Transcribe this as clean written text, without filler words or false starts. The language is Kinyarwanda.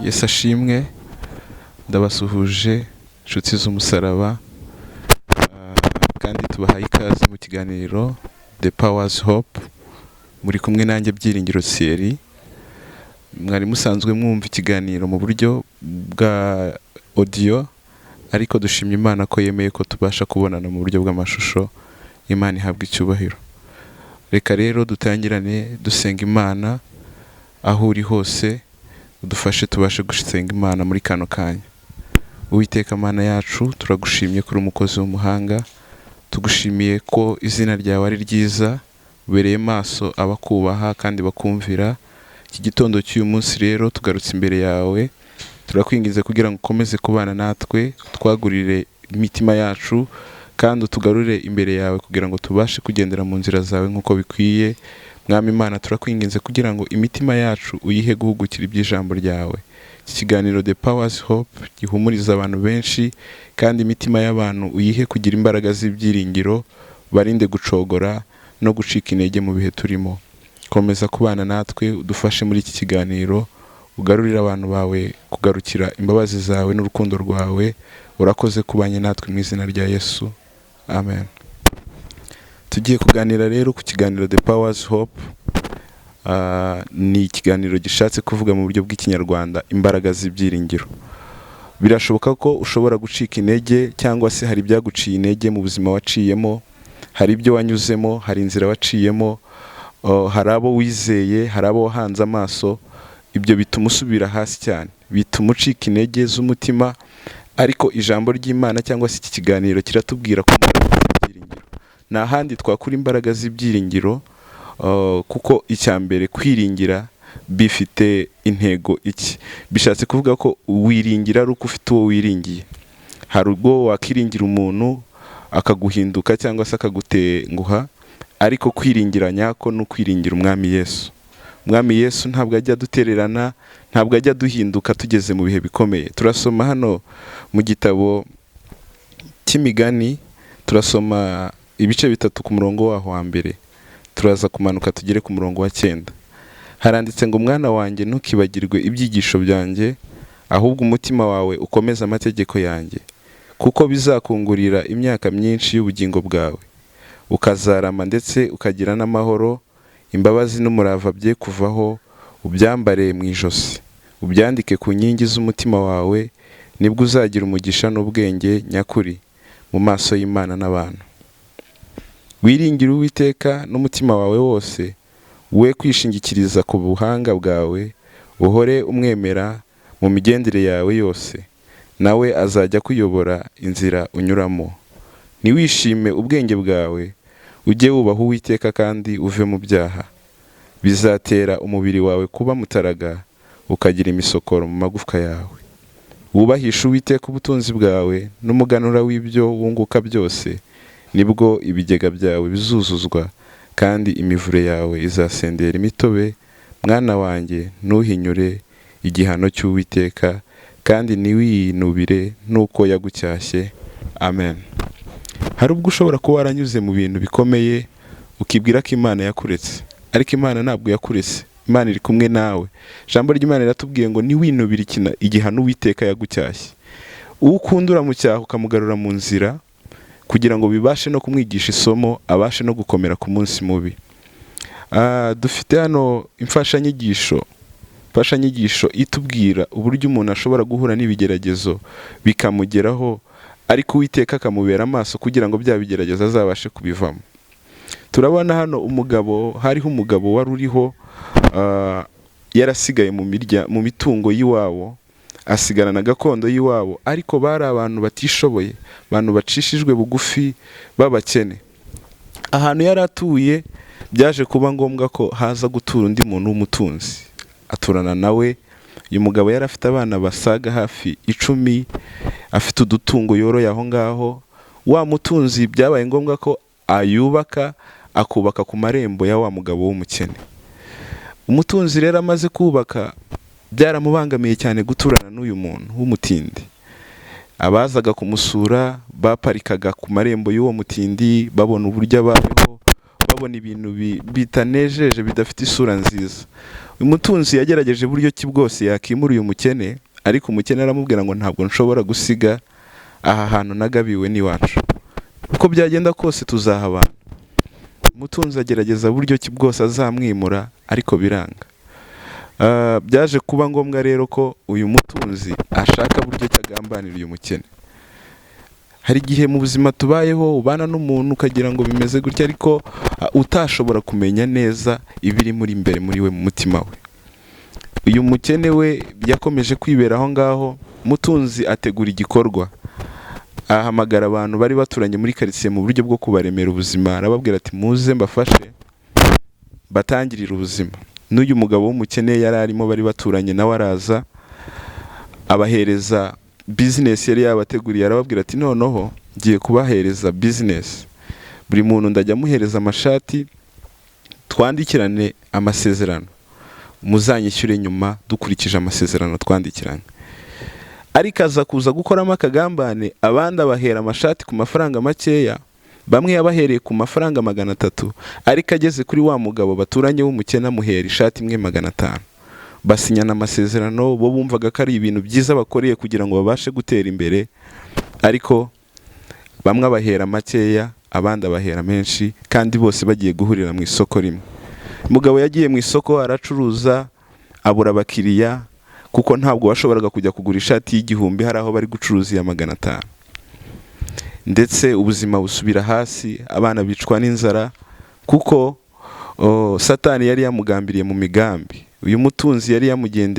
Yesu ashimwe, ndabasuhuje inshuti z'umusaraba, kandi tubahaye ikaze mu kiganiro The Powers Hope. Muri kumwe nanjye Byiringiro Thierry. Mwari musanzwe mwumva ikiganiro mu buryo bwa audio, ariko dushimye Imana ko yemeye ko tubasha kubonana mu buryo bw'amashusho. Imana ihabwa icyubahiro. Reka rero dutangirane dusenga Imana. Aho uri hose udufashe tubashe gusenga Imana muri kano kanya. Uwiteka Mana yacu, turagushimye kuri umukozi w'umuhanga, tugushimiye ko izina ryawe ari ryiza, ubereye maso abakubaha kandi bakumvira. Iki gitondo cy'uyu munsi rero tugarutse imbere yawe, turakwinginze kugira ngo ukomeze kubana natwe, twagurire imitima yacu kandi utugarure imbere yawe kugira ngo tubashe kugendera mu nzira zawe nk'uko bikwiye. Mwami Imana, turakwinginze kugira ngo imitima yacu uyihe guhugukira iby'ijambo ryawe. Iki kiganiro The Powers Hope gihumuriza abantu benshi, kandi imitima y'abantu uyihe kugira imbaraga z'ibyiringiro, barinde gucogora no gucika intege mu bihe turimo. Komeza kubana natwe, udufashe muri iki kiganiro, ugarurire abantu bawe kugarukira imbabazi zawe n'urukundo rwawe. Urakoze kubanye natwe mu izina rya Yesu, amen. Tugiye kuganira rero ku kiganiro The Powers Hope. Ni ikiganiro gishatse kuvuga mu buryo bw'ikinyarwanda imbaraga z'ibyiringiro. Birashoboka ko ushobora gucika intege, cyangwa se hari ibyaguciye intege mu buzima waciyemo, hari ibyo wanyuzemo, hari inzira waciyemo, hari abo wizeye, hari abo wahanze amaso. Ibyo bituma usubira hasi cyane, bituma ucika intege z'umutima. Ariko ijambo ry'Imana cyangwa se iki kiganiro kiratubwira ko ibyiringiro nta handi twakura imbaraga z'ibyiringiro, kuko icya mbere kwiringira bifite intego iki. Bishatse kuvuga ko wiringira ari uko ufite uwo wiringiye. Hari ubwo wakiringira umuntu akaguhinduka cyangwa se akagutenguha, ariko kwiringira nyako ni ukwiringira Umwami Yesu. Umwami Yesu ntabwo ajya dutererana, ntabwo ajya duhinduka tugeze mu bihe bikomeye. Turasoma hano mu gitabo cy'Imigani, turasoma ibice 3 ku murongo waho wa mbere, turaza kumanuka tugere ku murongo wa 9. Haranditse ngo, mwana wanjye ntukibagirwe ibyigisho byanjye, ahubwo umutima wawe ukomeze amategeko yanjye, kuko bizakungurira imyaka myinshi y'ubugingo bwawe, ukazarama ndetse ukagira n'amahoro. Imbabazi n'umurava bye kuvaho, ubyambare mu ijosi, ubyandike ku nkingi z'umutima wawe. Nibwo uzagira umugisha n'ubwenge nyakuri mu maso y'Imana n'abantu. Wiringire Uwiteka n'umutima wawe wose, we kwishingikiriza ku buhanga bwawe, uhore umwemera mu migendere yawe yose, nawe azajya kuyobora inzira unyuramo. Niwishime ubwenge bwawe, ujye wubaha Uwiteka kandi uve mu byaha. Bizatera umubiri wawe kuba mutaraga, ukagira imisokoro mu magufwa yawe. Wubahisha Uwiteka ubutunzi bwawe n'umuganura w'ibyo wunguka byose, nibwo ibigega byawe bizuzuzwa kandi imivure yawe izasendera imitobe. Mwana wanjye, ntuhinyure igihano cy'Uwiteka, kandi ntiwiyinubire nuko yagucyashye. Amen. Hari ubwo ushobora kuba waranyuze mu bintu bikomeye ukibwira ko Imana yakuretse, ariko Imana ntabwo yakuretse. Imana iri kumwe nawe. Ijambo ry'Imana riratubwiye ngo ntiwinubire igihano Uwiteka yagucyashye. Uwo ukunda uramucyaha ukamugarura mu nzira, kugira ngo bibashe no kumwigisha isomo, abashe no gukomera ku munsi mubi. Dufite hano imfashanyigisho itubwira uburyo umuntu ashobora guhura n'ibigeragezo bikamugeraho, ariko Uwiteka akamubera amaso kugira ngo bya bigeragezo azabashe kubivamo. Turabona hano hariho umugabo wari uriho, yarasigaye mu mitungo y'iwabo, asigarana gakondo y'iwabo, ariko bari abantu batishoboye, abantu bacishijwe bugufi b'abakene. Ahantu yari atuye byaje kuba ngombwa ko haza gutura undi muntu w'umutunzi, aturana nawe. Uyu mugabo yari afite abana basaga hafi 10, afite udutungo yoroye aho ngaho. Wa mutunzi byabaye ngombwa ko akubaka ku marembo ya wa mugabo w'umukene. Umutunzi rero amaze kubaka, byaramubangamiye cyane guturana n'uyu muntu w'umutindi. Abazaga kumusura baparikaga ku marembo y'uwo mutindi, babona uburyo abayeho, babona ibintu bitanejeje, bidafite isura nziza. Uyu mutunzi yagerageje uburyo ki bwose yakimura uyu mukene, ariko umukene aramubwira ngo ntabwo nshobora gusiga aha hantu nagabiwe n'iwacu, uko byagenda kose tuzahabana. Umutunzi agerageza uburyo ki bwose azamwimura, ariko biranga. Byaje kuba ngombwa rero ko uyu mutunzi ashaka uburyo ki agambanira uyu mukene. Hari igihe mu buzima tubayeho ubana n'umuntu ukagira ngo bimeze gutya, ariko utashobora kumenya neza ibiri muri imbere muri we mu mutima we. Uyu mukene we yakomeje kwibera aho ngaho. Umutunzi ategura igikorwa, ahamagara abantu bari baturanye muri quartier mu buryo bwo kubaremera ubuzima, arababwira ati muze mbafashe batangirira ubuzima. N'uyu mugabo w'umukene yari arimo bari baturanye nawe araza abahereza business yari yabateguriye, arababwira ati noneho ngiye kubahereza business, buri muntu ndajya muhereza amashati, twandikirane amasezerano, muzanyishyure nyuma dukurikije amasezerano twandikiranye. Ariko aza kuza gukoramo akagambane, abandi abahera amashati ku mafaranga makeya, bamwe yabahereye ku mafaranga 300, ariko ageze kuri wa mugabo baturanye w'umukene amuhera ishati imwe 500. Basinyana amasezerano, bo bumvaga ko ari ibintu byiza bakoreye kugira ngo babashe gutera imbere, ariko bamwe abahera makeya, abandi abahera menshi, kandi bose bagiye guhurira mu isoko rimwe. Umugabo yagiye mu isoko aracuruza, abura abakiriya, kuko ntabwo washoboraga kujya kugura ishati y'igihumbi hari aho bari gucuruza iya 500. Ndetse ubuzima busubira hasi, abana bicwa n'inzara, kuko Satani yari yamugambiriye mu migambi. Uyu mutunzi yari yamugendeye